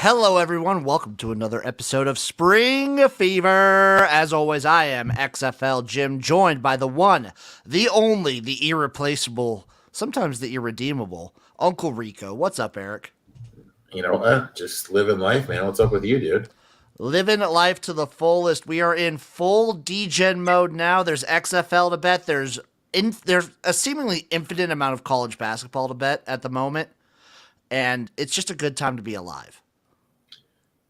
Hello, everyone. Welcome to another episode of Spring Fever. As always, I am XFL Jim, joined by the one, the only, the irreplaceable, sometimes the irredeemable, Uncle Rico. What's up, Erik? Just living life, man. What's up with you, dude? Living life to the fullest. We are in full degen mode now. There's XFL to bet. There's a seemingly infinite amount of college basketball to bet at the moment, and it's just a good time to be alive.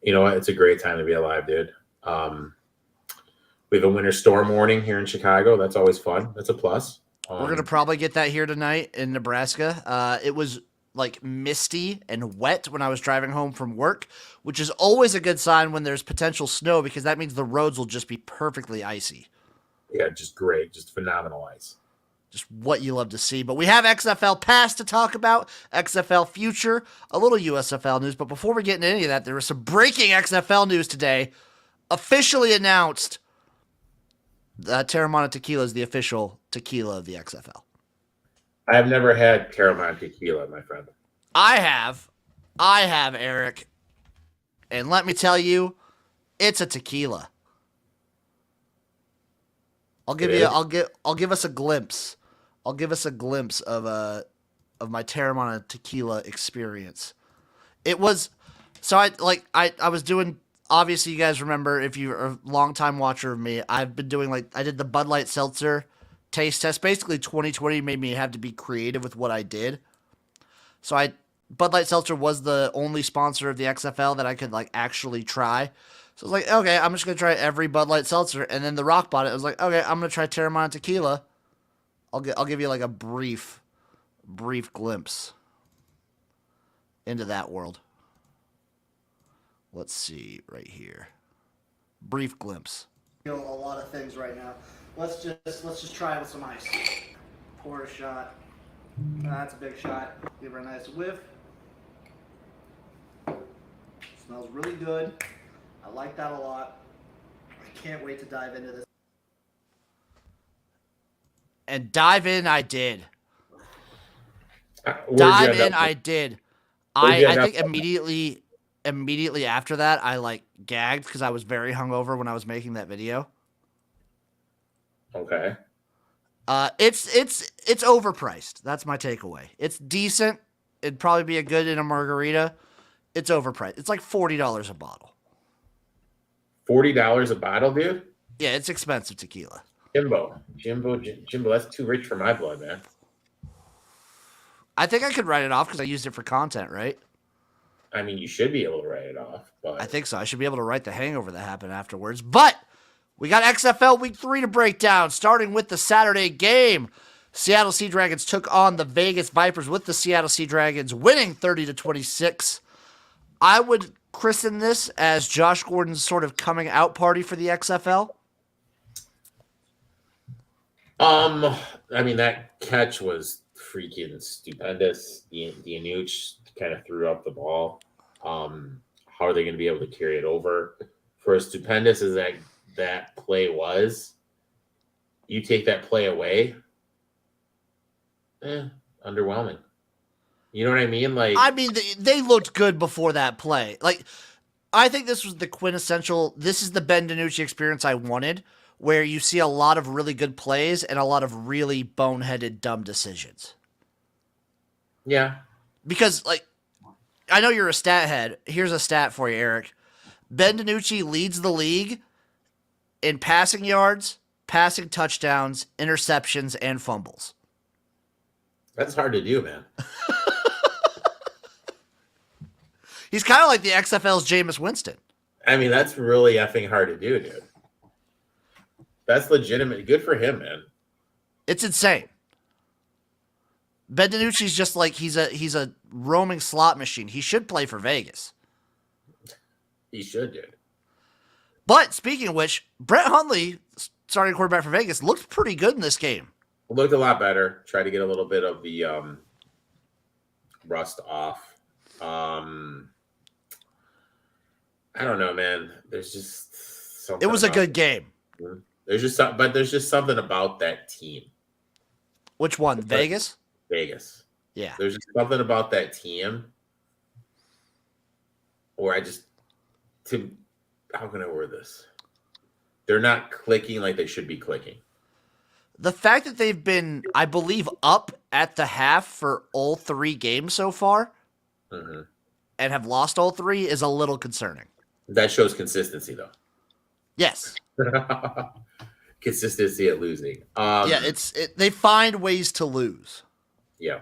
You know what? It's a great time to be alive, dude. We have a winter storm warning here in Chicago. That's always fun. That's a plus. We're going to probably get that here tonight in Nebraska. It was like misty and wet when I was driving home from work, which is always a good sign when there's potential snow because that means the roads will just be perfectly icy. Yeah, just great. Just phenomenal ice. Just what you love to see. But we have XFL past to talk about, XFL future, a little USFL news. But before we get into any of that, there was some breaking XFL news today. Officially announced that Terramana Tequila is the official tequila of the XFL. I have never had Terramana tequila, my friend. I have, Erik. And let me tell you, it's a tequila. I'll give us a glimpse. I'll give us a glimpse of my Terramana tequila experience. It was so I was doing, obviously you guys remember, if you're a longtime watcher of me, I've been doing I did the Bud Light Seltzer taste test. Basically 2020 made me have to be creative with what I did. So Bud Light Seltzer was the only sponsor of the XFL that I could actually try. So I was like, okay, I'm just going to try every Bud Light Seltzer. And then The Rock bought it. I was like, okay, I'm going to try Terramana Tequila. I'll give you a brief glimpse into that world. Let's see right here. Brief glimpse. A lot of things right now. Let's just try it with some ice. Pour a shot. That's a big shot. Give her a nice whiff. Smells really good. I like that a lot. I can't wait to dive into this. And dive in I did. Dive in I did. I think immediately after that, I gagged because I was very hungover when I was making that video. Okay. It's overpriced. That's my takeaway. It's decent. It'd probably be a good in a margarita. It's overpriced. It's like $40 a bottle. $40 a bottle, dude? Yeah, it's expensive tequila. Jimbo, that's too rich for my blood, man. I think I could write it off because I used it for content, right? I mean, you should be able to write it off, but I think so. I should be able to write the hangover that happened afterwards. But we got XFL Week 3 to break down, starting with the Saturday game. Seattle Sea Dragons took on the Vegas Vipers with the Seattle Sea Dragons winning 30-26. I would christen this as Josh Gordon's sort of coming out party for the XFL. I mean, that catch was freaking stupendous. Dianuch kind of threw up the ball. How are they going to be able to carry it over? For as stupendous as that play was, you take that play away, underwhelming. You know what I mean? They looked good before that play. I think this was the quintessential, this is the Ben DiNucci experience I wanted, where you see a lot of really good plays and a lot of really boneheaded, dumb decisions. Yeah. Because, I know you're a stat head. Here's a stat for you, Erik. Ben DiNucci leads the league in passing yards, passing touchdowns, interceptions, and fumbles. That's hard to do, man. He's kind of like the XFL's Jameis Winston. I mean, that's really effing hard to do, dude. That's legitimate. Good for him, man. It's insane. Ben DiNucci's just he's a roaming slot machine. He should play for Vegas. He should, dude. But speaking of which, Brett Hundley, starting quarterback for Vegas, looked pretty good in this game. Looked a lot better. Tried to get a little bit of the rust off. I don't know, man. There's just something. It was a good game. There's just something about that team. Which one? Vegas? Vegas. Yeah. There's just something about that team or how can I word this? They're not clicking like they should be clicking. The fact that they've been, I believe, up at the half for all 3 games so far Mm-hmm. and have lost all 3 is a little concerning. That shows consistency, though. Yes. Consistency at losing. Yeah, they find ways to lose. Yeah.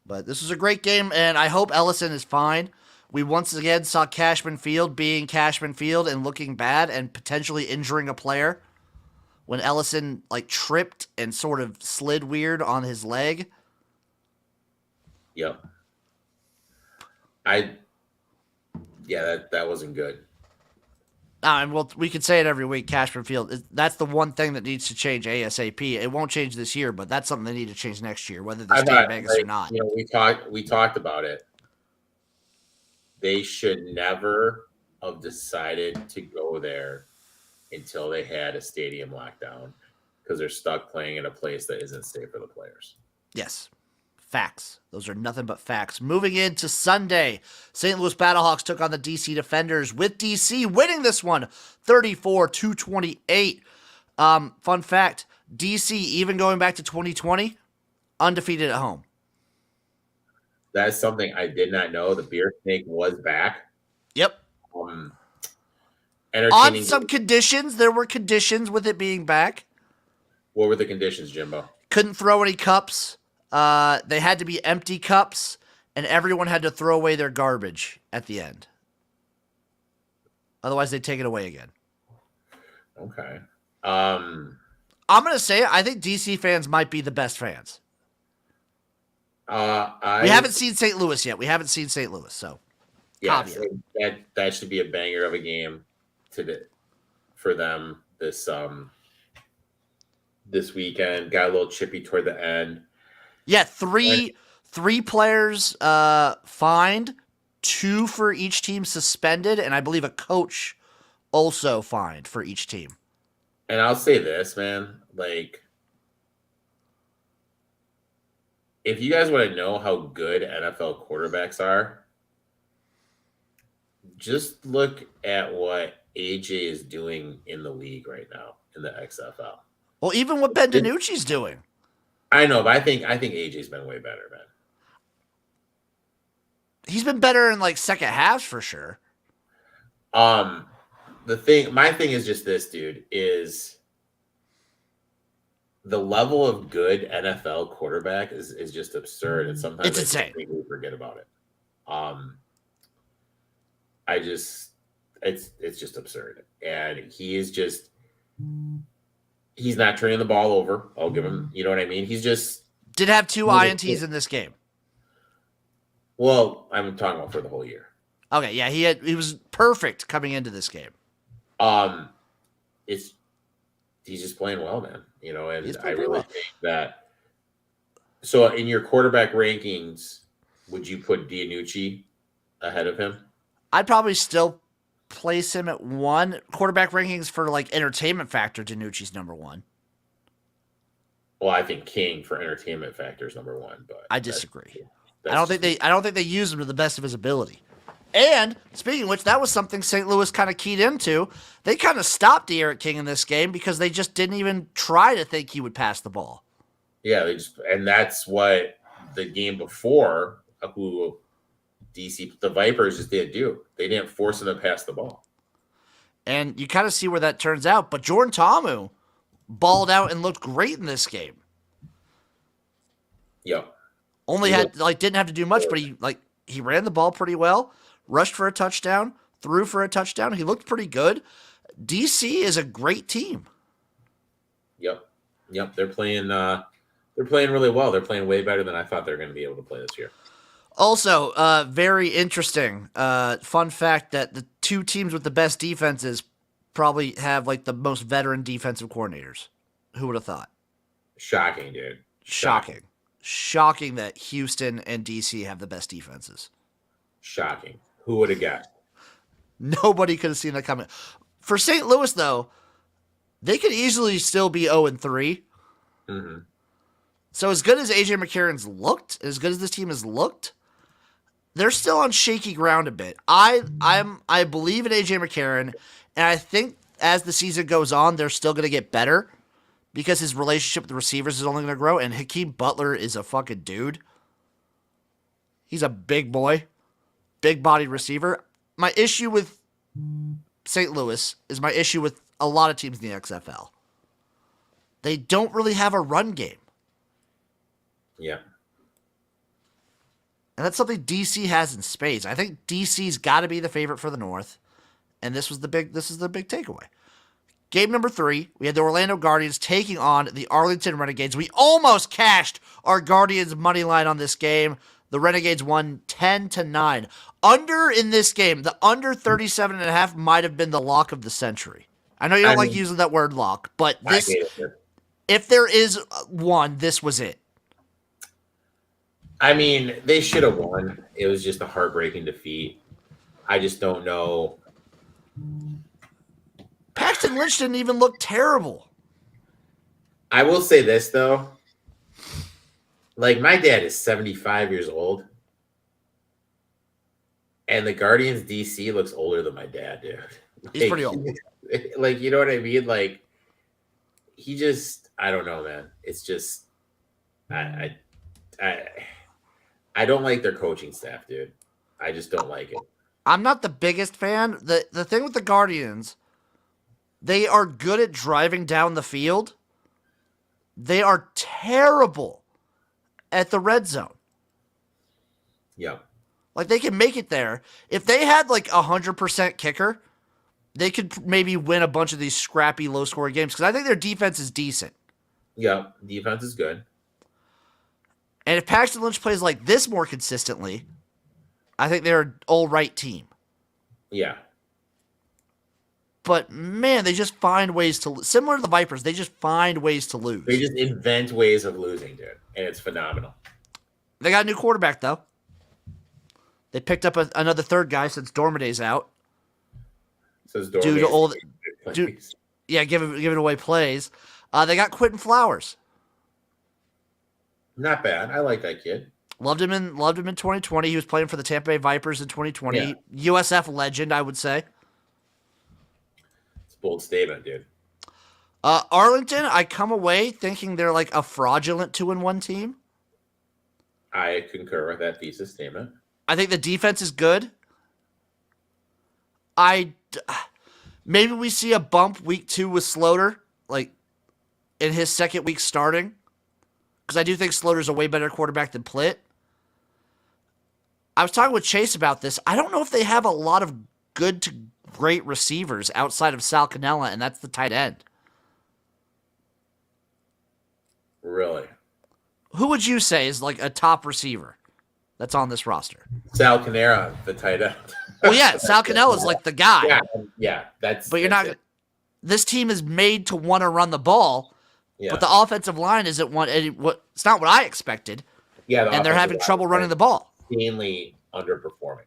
But this was a great game, and I hope Ellison is fine. We once again saw Cashman Field being Cashman Field and looking bad and potentially injuring a player when Ellison tripped and sort of slid weird on his leg. Yep. That wasn't good. And we could say it every week, Cashman Field. That's the one thing that needs to change ASAP. It won't change this year, but that's something they need to change next year, whether they stay in Vegas or not. We talked about it. They should never have decided to go there until they had a stadium lockdown because they're stuck playing in a place that isn't safe for the players. Yes. Facts. Those are nothing but facts. Moving into Sunday, St. Louis Battlehawks took on the DC Defenders, with DC winning this one 34-28. Fun fact, DC, even going back to 2020, undefeated at home. That's something I did not know. The beer snake was back. Yep. Entertaining. On some conditions. There were conditions with it being back. What were the conditions, Jimbo? Couldn't throw any cups. They had to be empty cups, and everyone had to throw away their garbage at the end. Otherwise, they'd take it away again. Okay. I'm going to say I think DC fans might be the best fans. We haven't seen St. Louis yet. So yeah, so that should be a banger of a game for them this weekend. Got a little chippy toward the end. Yeah, three players fined, 2 for each team suspended, and I believe a coach also fined for each team. And I'll say this, man, if you guys want to know how good NFL quarterbacks are, just look at what AJ is doing in the league right now in the XFL. Well, even what Ben DiNucci's doing. I know, but I think AJ's been way better, man. He's been better in second halves for sure. My thing is just this, dude, is the level of good NFL quarterback is just absurd, and sometimes it's insane. We forget about it. It's just absurd, and he's not turning the ball over. I'll give him, you know what I mean? He's just did have 2 INTs in this game. Well, I'm talking about for the whole year. Okay, yeah, he was perfect coming into this game. He's just playing well, man. And I really think that. So, in your quarterback rankings, would you put DiNucci ahead of him? I'd probably still place him at 1. Quarterback rankings for entertainment factor, DiNucci's number 1. Well, I think King for entertainment factor is number 1, but I disagree. I don't think they use him to the best of his ability. And speaking of which, that was something St. Louis kind of keyed into. They kind of stopped Erik King in this game because they just didn't even try to think he would pass the ball. Yeah, and that's what the game before, who DC, the Vipers just didn't do. They didn't force him to pass the ball. And you kind of see where that turns out. But Jordan Ta'amu balled out and looked great in this game. Yep. Didn't have to do much, but he ran the ball pretty well, rushed for a touchdown, threw for a touchdown. He looked pretty good. DC is a great team. Yep. They're playing really well. They're playing way better than I thought they were going to be able to play this year. Also, very interesting fun fact that the 2 teams with the best defenses probably have the most veteran defensive coordinators. Who would have thought? Shocking, dude. Shocking that Houston and DC have the best defenses. Shocking. Who would have guessed? Nobody could have seen that coming. For St. Louis, though, they could easily still be 0-3. Mm-hmm. So as good as AJ McCarron's looked, as good as this team has looked, they're still on shaky ground a bit. I believe in AJ McCarron, and I think as the season goes on, they're still going to get better because his relationship with the receivers is only going to grow. And Hakeem Butler is a fucking dude. He's a big boy, big bodied receiver. My issue with St. Louis is my issue with a lot of teams in the XFL. They don't really have a run game. Yeah. And that's something DC has in spades. I think DC's got to be the favorite for the North. And this is the big takeaway. Game number 3, we had the Orlando Guardians taking on the Arlington Renegades. We almost cashed our Guardians money line on this game. The Renegades won 10-9. Under in this game, the under 37.5 might have been the lock of the century. I know you don't like using that word lock, but this, if there is one, this was it. I mean, they should have won. It was just a heartbreaking defeat. I just don't know. Paxton Lynch didn't even look terrible. I will say this, though. Like, my dad is 75 years old. And the Guardians DC looks older than my dad, dude. He's pretty old. Like, you know what I mean? Like, he just, I don't know, man. It's just, I don't like their coaching staff, dude. I just don't like it. I'm not the biggest fan. The thing with the Guardians, they are good at driving down the field. They are terrible at the red zone. Yeah. Like, they can make it there. If they had, like, 100% kicker, they could maybe win a bunch of these scrappy, low-scoring games, because I think their defense is decent. Yeah, defense is good. And if Paxton Lynch plays like this more consistently, I think they're an all-right team. Yeah. But, man, they just find ways to lose. Similar to the Vipers, they just find ways to lose. They just invent ways of losing, dude, and it's phenomenal. They got a new quarterback, though. They picked up another third guy since Dormaday's out. Due to all giving away plays. They got Quentin Flowers. Not bad. I like that kid. Loved him in 2020. He was playing for the Tampa Bay Vipers in 2020. Yeah. USF legend, I would say. It's a bold statement, dude. Arlington, I come away thinking they're like a fraudulent 2-1 team. I concur with that thesis statement. I think the defense is good. Maybe we see a bump week 2 with Sloter, like in his second week starting, because I do think Sloter's a way better quarterback than Plitt. I was talking with Chase about this. I don't know if they have a lot of good to great receivers outside of Sal Cannella, and that's the tight end. Really? Who would you say is like a top receiver that's on this roster? Sal Canera, the tight end. Well, yeah, Sal Cannella is like the guy. Yeah, that's. But you're not. It. This team is made to want to run the ball, but the offensive line isn't what. It's not what I expected. Yeah, and they're having trouble running the ball. Mainly underperforming.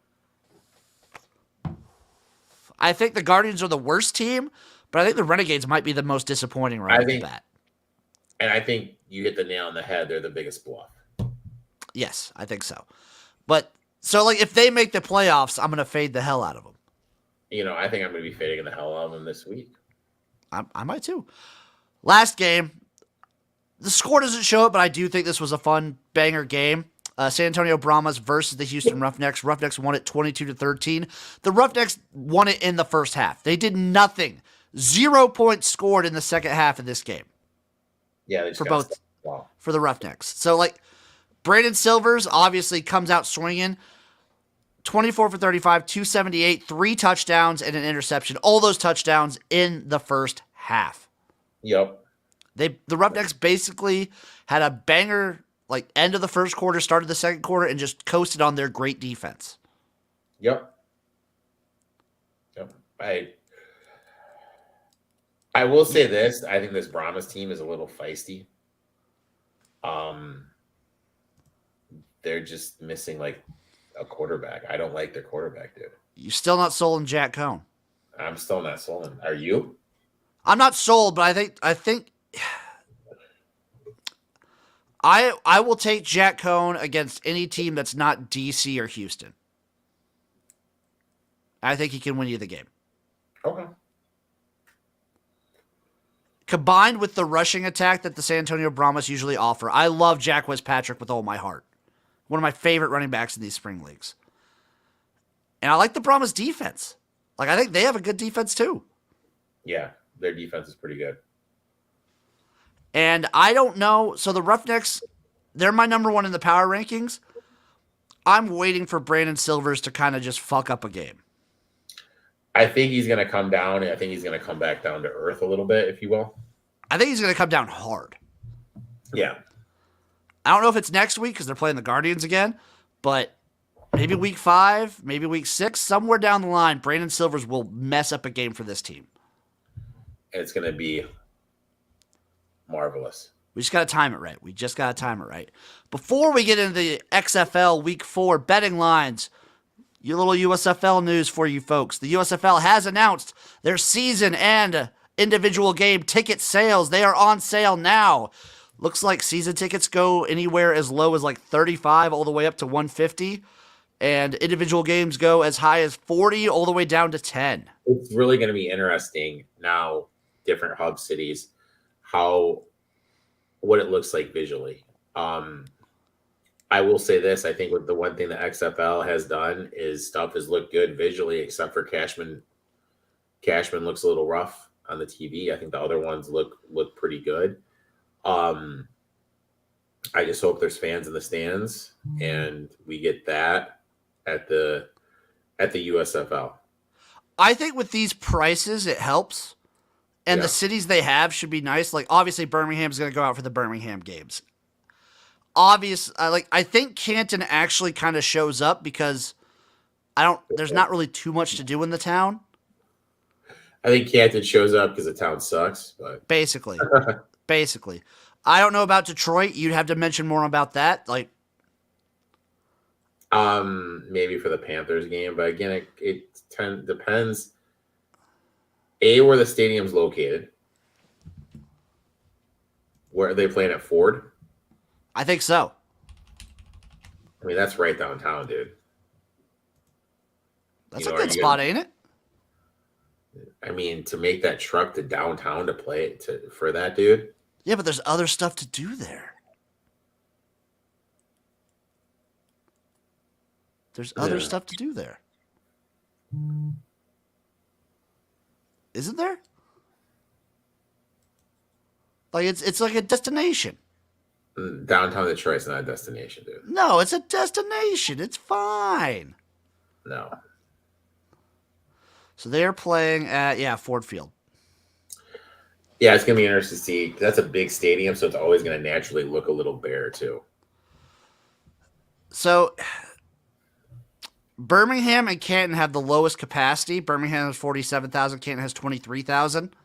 I think the Guardians are the worst team, but I think the Renegades might be the most disappointing right off the bat. And I think you hit the nail on the head. They're the biggest bluff. Yes, I think so. But, so, like, if they make the playoffs, I'm going to fade the hell out of them. You know, I think I'm going to be fading the hell out of them this week. I might too. Last game, the score doesn't show it, but I do think this was a fun banger game. San Antonio Brahmas versus the Houston Roughnecks. Roughnecks won it 22-13. The Roughnecks won it in the first half. They did nothing. 0 points scored in the second half of this game. Yeah, they for the Roughnecks. So, like, Brandon Silvers obviously comes out swinging. 24 for 35, 278, 3 touchdowns, and an interception. All those touchdowns in the first half. Yep. The Roughnecks basically had a banger, like, end of the first quarter, started the second quarter, and just coasted on their great defense. Yep. I will say this. I think this Brahmas team is a little feisty. They're just missing, like, a quarterback. I don't like their quarterback, dude. You're still not sold on Jack Cohn. I'm still not sold. Are you? I'm not sold, but I think I will take Jack Cohn against any team that's not DC or Houston. I think he can win you the game. Okay. Combined with the rushing attack that the San Antonio Brahmas usually offer. I love Jack Patrick with all my heart. One of my favorite running backs in these spring leagues. And I like the Brahmas defense. Like, I think they have a good defense too. Yeah, their defense is pretty good. And I don't know. So the Roughnecks, they're my number one in the power rankings. I'm waiting for Brandon Silvers to kind of just fuck up a game. I think he's going to come down, and I think he's going to come back down to earth a little bit, if you will. I think he's going to come down hard. Yeah. I don't know if it's next week because they're playing the Guardians again, but maybe week 5, maybe week 6, somewhere down the line, Brandon Silvers will mess up a game for this team. And it's going to be marvelous. We just got to time it right. Before we get into the XFL Week 4 betting lines, your little USFL news for you folks. The USFL has announced their season and individual game ticket sales. They are on sale now. Looks like season tickets go anywhere as low as like 35 all the way up to 150. And individual games go as high as 40 all the way down to 10. It's really going to be interesting now, different hub cities, what it looks like visually. I will say this. I think with the one thing the XFL has done is stuff has looked good visually, except for Cashman. Cashman looks a little rough on the TV. I think the other ones look pretty good. I just hope there's fans in the stands and we get that at the USFL. I think with these prices, it helps. And the cities they have should be nice. Like, obviously, Birmingham's going to go out for the Birmingham games. I think Canton actually kind of shows up because there's not really too much to do in the town. I think Canton shows up because the town sucks. But Basically. I don't know about Detroit. You'd have to mention more about that. Like, maybe for the Panthers game, but again, it depends. Where the stadium's located. Where are they playing at Ford? I think so. I mean, that's right downtown, dude. That's a good spot, ain't it? I mean, to make that truck to downtown to play for that, dude. Yeah, but there's other stuff to do there. There's other stuff to do there. Isn't there? Like, it's like a destination. Downtown Detroit's not a destination, dude. No, it's a destination. It's fine. No. So they're playing at, Ford Field. Yeah, it's going to be interesting to see. That's a big stadium, so it's always going to naturally look a little bare, too. So Birmingham and Canton have the lowest capacity. Birmingham has 47,000. Canton has 23,000.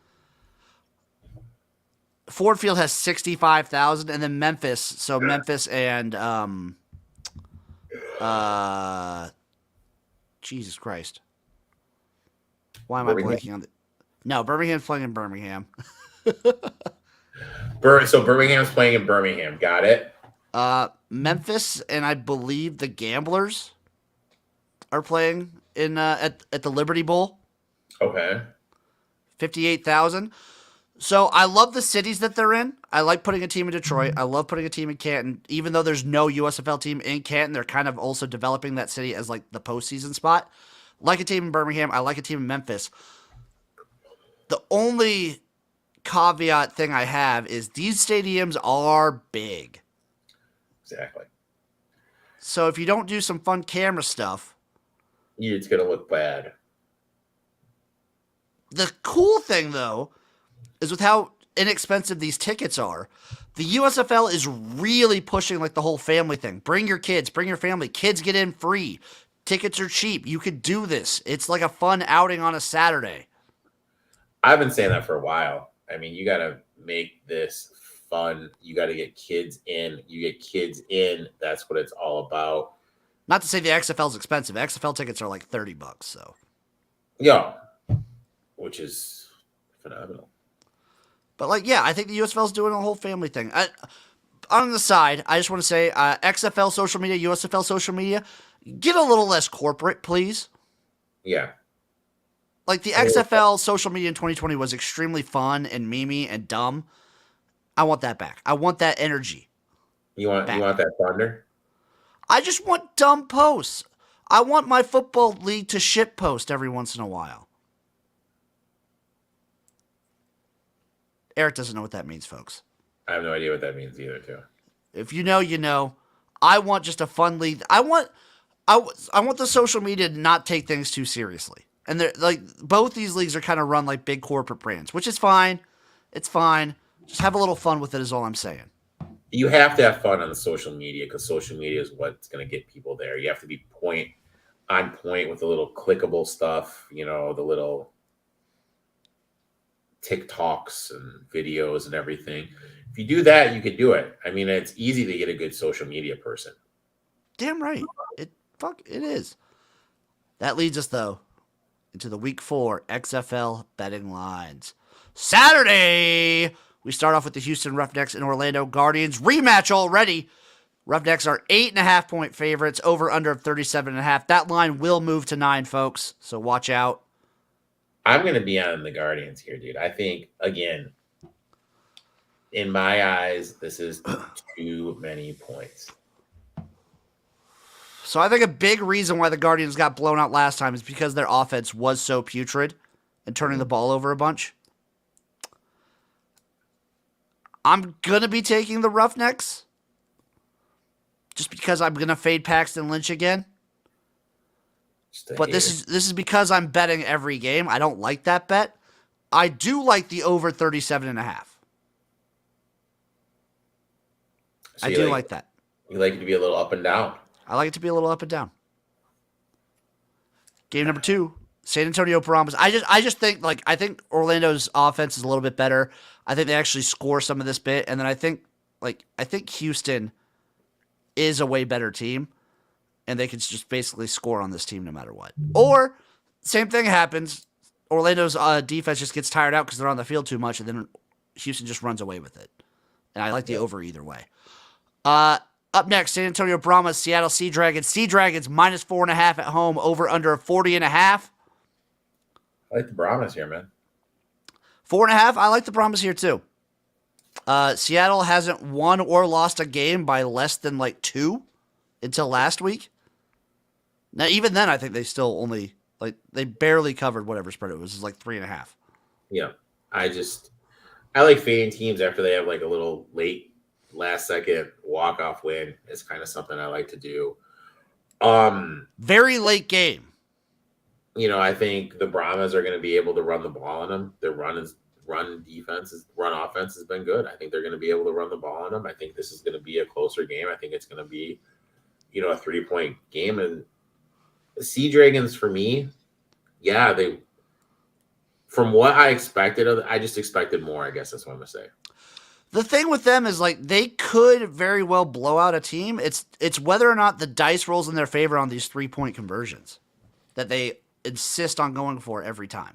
Ford Field has 65,000. And then Memphis. So Memphis and Jesus Christ. Why am I blanking on the... No, Birmingham's playing in Birmingham. So Birmingham's playing in Birmingham. Got it. Memphis and I believe the Gamblers are playing in at the Liberty Bowl. Okay. 58,000. So I love the cities that they're in. I like putting a team in Detroit. I love putting a team in Canton. Even though there's no USFL team in Canton, they're kind of also developing that city as like the postseason spot. Like a team in Birmingham. I like a team in Memphis. The only caveat thing I have is these stadiums are big. Exactly. So if you don't do some fun camera stuff, it's going to look bad. The cool thing, though, is with how inexpensive these tickets are, the USFL is really pushing like the whole family thing. Bring your kids, bring your family. Kids get in free. Tickets are cheap. You could do this. It's like a fun outing on a Saturday. I've been saying that for a while. I mean, you got to make this fun. You got to get kids in. You get kids in. That's what it's all about. Not to say the XFL is expensive. XFL tickets are like $30. So, yeah, which is phenomenal. But I think the USFL is doing a whole family thing. On the side, I just want to say, XFL social media, USFL social media, get a little less corporate, please. Yeah. like the XFL social media in 2020 was extremely fun and memey and dumb. I want that back. I want that energy. You want that thunder? I just want dumb posts. I want my football league to shit post every once in a while. Erik doesn't know what that means, folks. I have no idea what that means either, too. If you know, you know. I want just a fun league. I want the social media to not take things too seriously. And they're like both these leagues are kind of run like big corporate brands, which is fine. It's fine. Just have a little fun with it is all I'm saying. You have to have fun on the social media because social media is what's going to get people there. You have to be on point with the little clickable stuff, the little TikToks and videos and everything. If you do that, you could do it. I mean, it's easy to get a good social media person. Damn right. It is. That leads us, though, into the Week 4 XFL betting lines. Saturday, we start off with the Houston Roughnecks and Orlando Guardians. Rematch already. Roughnecks are 8.5-point favorites, over under of 37.5. That line will move to 9, folks, so watch out. I'm going to be on the Guardians here, dude. I think, again, in my eyes, this is too many points. So I think a big reason why the Guardians got blown out last time is because their offense was so putrid and turning the ball over a bunch. I'm going to be taking the Roughnecks just because I'm going to fade Paxton Lynch again. But this is because I'm betting every game. I don't like that bet. I do like the over 37.5. So I do like that. You like it to be a little up and down. I like it to be a little up and down. Game number 2, San Antonio Brahmas. I just think I think Orlando's offense is a little bit better. I think they actually score some of this bit, and then I think Houston is a way better team, and they can just basically score on this team no matter what. Or same thing happens. Orlando's defense just gets tired out because they're on the field too much, and then Houston just runs away with it. And I like the over either way. Up next, San Antonio Brahmas, Seattle Sea Dragons. Sea Dragons minus 4.5 at home, over under 40.5. I like the Brahmas here, man. 4.5. I like the Brahmas here too. Seattle hasn't won or lost a game by less than 2 until last week. Now, even then, I think they still only they barely covered whatever spread it was. It was 3.5. Yeah, I like fading teams after they have a little last second walk-off win. It's kind of something I like to do. Very late game. I think the Brahmas are going to be able to run the ball on them. Their run offense has been good. I think they're going to be able to run the ball on them. I think this is going to be a closer game. I think it's going to be, a 3-point game. And the Sea Dragons, for me, yeah, from what I expected, I just expected more. I guess that's what I'm going to say. The thing with them is they could very well blow out a team. It's whether or not the dice rolls in their favor on these 3-point conversions that they insist on going for every time,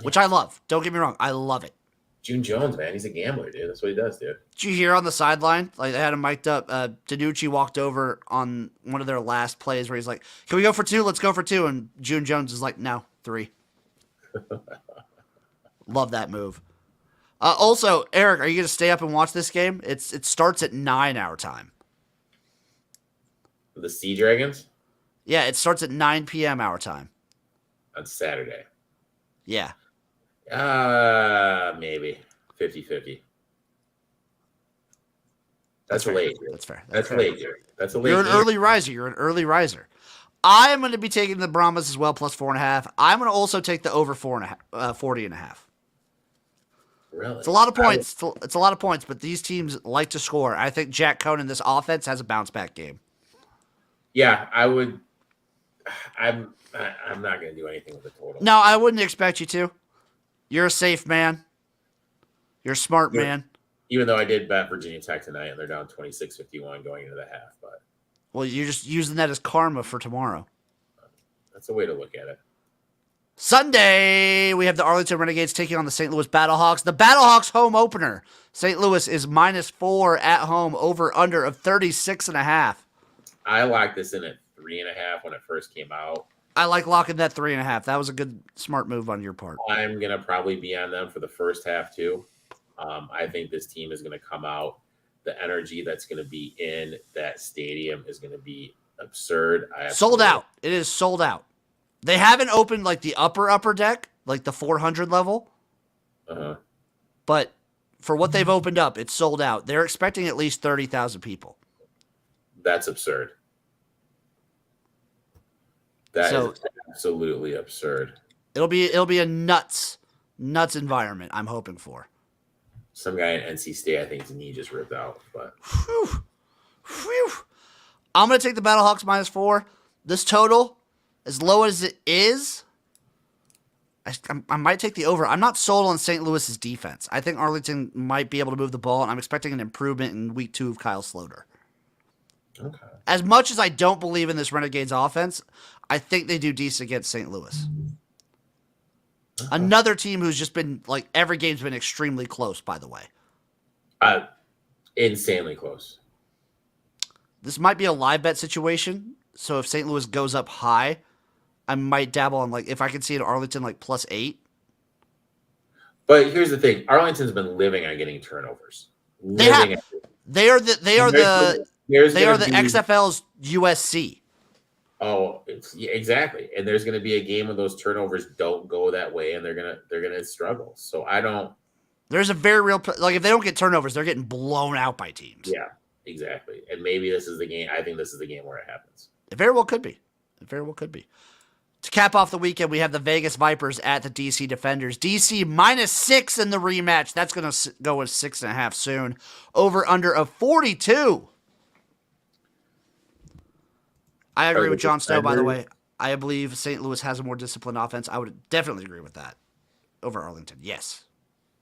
which I love. Don't get me wrong. I love it. June Jones, man, he's a gambler, dude. That's what he does, dude. Did you hear on the sideline? They had him mic'd up. Danucci walked over on one of their last plays where he's like, "Can we go for 2? Let's go for 2." And June Jones is like, "No, 3." Love that move. Also, Erik, are you going to stay up and watch this game? It starts at 9 our time. The Sea Dragons? Yeah, it starts at 9 p.m. our time. On Saturday. Yeah. Maybe 50-50. That's late. That's fair. That's late. That's a late. You're an early riser. I'm going to be taking the Brahmas as well, plus 4.5. I'm going to also take the over 40.5. Really? It's a lot of points. It's a lot of points, but these teams like to score. I think Jack Cohn, this offense, has a bounce back game. Yeah, I would. I'm not going to do anything with the total. No, I wouldn't expect you to. You're a safe man. You're a smart man. Even though I did bet Virginia Tech tonight, and they're down 26-51 going into the half. But well, you're just using that as karma for tomorrow. That's a way to look at it. Sunday, we have the Arlington Renegades taking on the St. Louis Battlehawks. The Battlehawks home opener. St. Louis is minus 4 at home, over under of 36.5. I locked this in at 3.5 when it first came out. I like locking that 3.5. That was a good, smart move on your part. I'm gonna probably be on them for the first half too. I think this team is gonna come out. The energy that's gonna be in that stadium is gonna be absurd. Sold out. It is sold out. They haven't opened like the upper deck, like the 400 level. But for what they've opened up, it's sold out. They're expecting at least 30,000 people. That's absurd. That is absolutely absurd. It'll be a nuts environment. I'm hoping for. Some guy in NC State, I think his knee just ripped out. But I'm gonna take the Battlehawks -4. This total, as low as it is, I might take the over. I'm not sold on St. Louis's defense. I think Arlington might be able to move the ball, and I'm expecting an improvement in week 2 of Kyle Sloter. Okay. As much as I don't believe in this Renegades offense, I think they do decent against St. Louis. Okay. Another team who's just been, like, every game's been extremely close, by the way. Insanely close. This might be a live bet situation, so if St. Louis goes up high, I might dabble on, like, if I can see an Arlington, like, +8. But here's the thing. Arlington's been living on getting turnovers. They are the XFL's USC. Oh, exactly. And there's going to be a game when those turnovers don't go that way, and they're gonna struggle. So I don't. There's a very real, like, if they don't get turnovers, they're getting blown out by teams. Yeah, exactly. And maybe this is the game. I think this is the game where it happens. It very well could be. To cap off the weekend, we have the Vegas Vipers at the DC Defenders. DC -6 in the rematch. That's going to go with 6.5 soon. Over under of 42. I agree with Jon Snow, by the way. I believe St. Louis has a more disciplined offense. I would definitely agree with that over Arlington. Yes.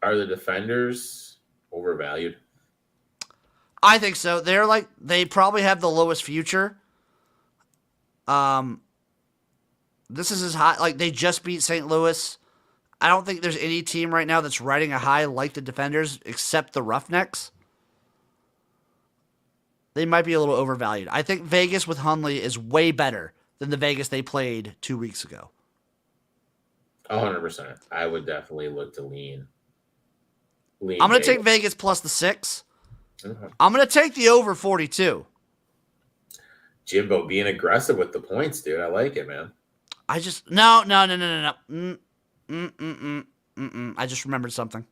Are the Defenders overvalued? I think so. They probably have the lowest future. This is as high. Like, they just beat St. Louis. I don't think there's any team right now that's riding a high like the Defenders, except the Roughnecks. They might be a little overvalued. I think Vegas with Hundley is way better than the Vegas they played 2 weeks ago. 100%. I would definitely look to lean. I'm going to take Vegas plus the 6. Okay. I'm going to take the over 42. Jimbo being aggressive with the points, dude. I like it, man. I just no. I just remembered something.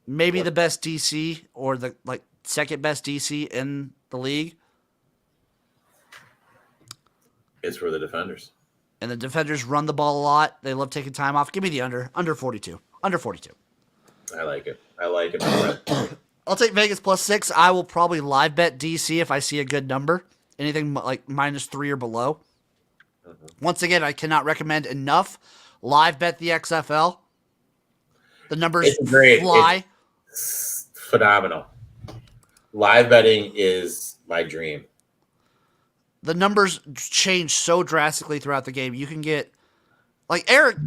Maybe what? The best DC or the second best DC in the league. It's for the Defenders. And the Defenders run the ball a lot. They love taking time off. Give me the under 42. Under 42. I like it. My friend. I'll take Vegas +6. I will probably live bet DC if I see a good number. Anything like -3 or below. Mm-hmm. Once again, I cannot recommend enough. Live bet the XFL. The numbers fly. It's phenomenal. Live betting is my dream. The numbers change so drastically throughout the game. You can get, like, Erik,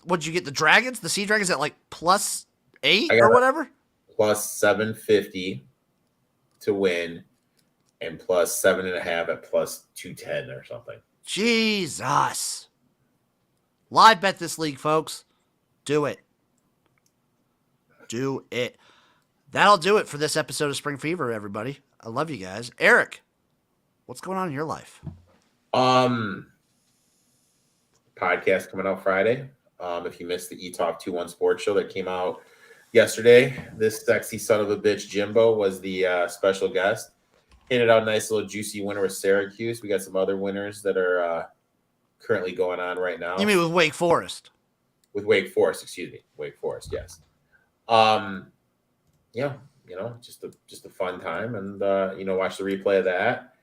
what'd you get? The Dragons? The Sea Dragons at +8 or whatever? +750 to win, and +7.5 at +210 or something. Jesus. Live bet this league, folks. Do it. That'll do it for this episode of Spring Fever, everybody. I love you guys. Erik, what's going on in your life? Podcast coming out Friday. If you missed the E-Talk 2-1 Sports Show that came out yesterday, this sexy son of a bitch, Jimbo, was the special guest. Handed out a nice little juicy winner with Syracuse. We got some other winners that are currently going on right now. You mean with Wake Forest? With Wake Forest, excuse me. Wake Forest, yes. Yeah, just a fun time, and watch the replay of that.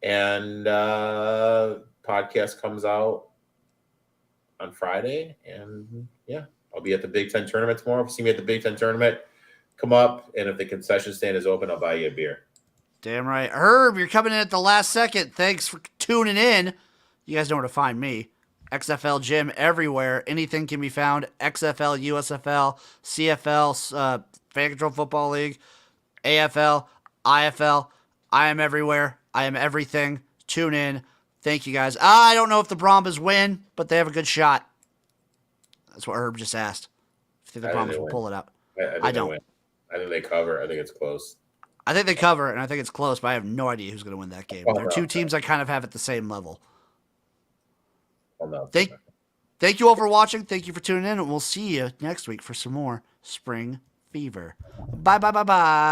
And podcast comes out on Friday, and yeah, I'll be at the Big Ten tournament tomorrow. If you see me at the Big Ten tournament, come up, and if the concession stand is open, I'll buy you a beer. Damn right. Herb, you're coming in at the last second. Thanks for tuning in. You guys know where to find me. XFL Gym everywhere. Anything can be found. XFL, USFL, CFL, Fan Control Football League, AFL, IFL. I am everywhere. I am everything. Tune in. Thank you, guys. I don't know if the Brahmas win, but they have a good shot. That's what Herb just asked. If you think the Brahmas will pull it out. I don't. Win. I think they cover. I think it's close. I think they cover, and I think it's close, but I have no idea who's going to win that game. They're two teams I kind of have at the same level. Well, no, thank you all for watching. Thank you for tuning in, and we'll see you next week for some more Spring Fever. Bye, bye, bye, bye.